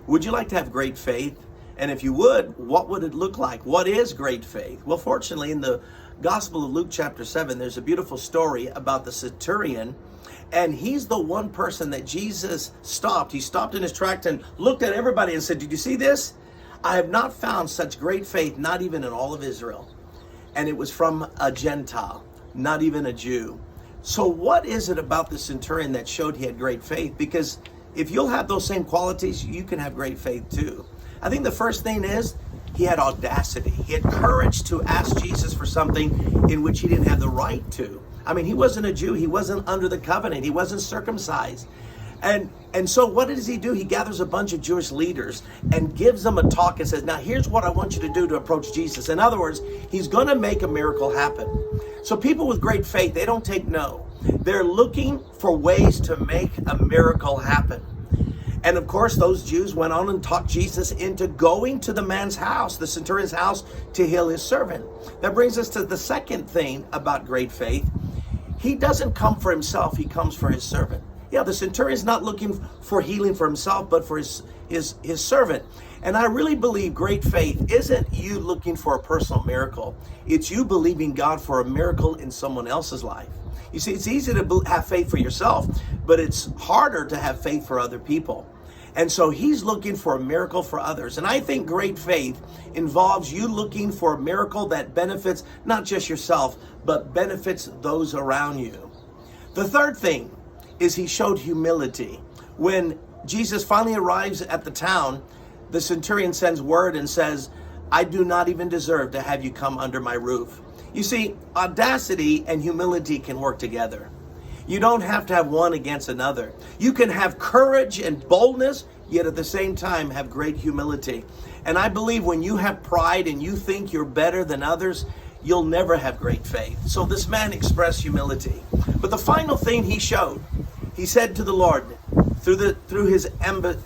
Would you like to have great faith? And if you would, what would it look like? What is great faith? Well, fortunately, in the Gospel of Luke chapter 7, there's a beautiful story about the centurion. And he's the one person that Jesus stopped. He stopped in his tracks and looked at everybody and said, did you see this? I have not found such great faith, not even in all of Israel. And it was from a Gentile, not even a Jew. So what is it about the centurion that showed he had great faith? Because if you'll have those same qualities, you can have great faith too. I think the first thing is he had audacity. He had courage to ask Jesus for something in which he didn't have the right to. I mean, he wasn't a Jew. He wasn't under the covenant. He wasn't circumcised. And so what does he do? He gathers a bunch of Jewish leaders and gives them a talk and says, now here's what I want you to do to approach Jesus. In other words, he's going to make a miracle happen. So people with great faith, they don't take no. They're looking for ways to make a miracle happen. And of course, those Jews went on and talked Jesus into going to the man's house, the centurion's house, to heal his servant. That brings us to the second thing about great faith. He doesn't come for himself, he comes for his servant. Yeah, the centurion's not looking for healing for himself, but for his servant. And I really believe great faith isn't you looking for a personal miracle. It's you believing God for a miracle in someone else's life. You see, it's easy to have faith for yourself, but it's harder to have faith for other people. And so he's looking for a miracle for others. And I think great faith involves you looking for a miracle that benefits not just yourself, but benefits those around you. The third thing is he showed humility. When Jesus finally arrives at the town, the centurion sends word and says, I do not even deserve to have you come under my roof. You see, audacity and humility can work together. You don't have to have one against another. You can have courage and boldness, yet at the same time have great humility. And I believe when you have pride and you think you're better than others, you'll never have great faith. So this man expressed humility. But the final thing he showed, he said to the Lord, through his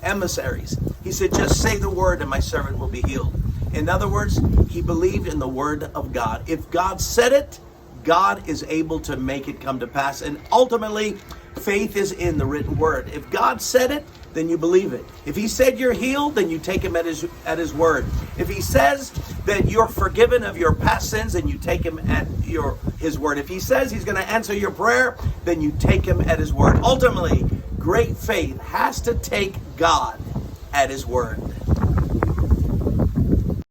emissaries, he said, just say the word and my servant will be healed. In other words, he believed in the word of God. If God said it, God is able to make it come to pass. And ultimately, faith is in the written word. If God said it, then you believe it. If he said you're healed, then you take him at his word. If he says that you're forgiven of your past sins, then you take him at his word. If he says he's going to answer your prayer, then you take him at his word. Ultimately, great faith has to take God at his word.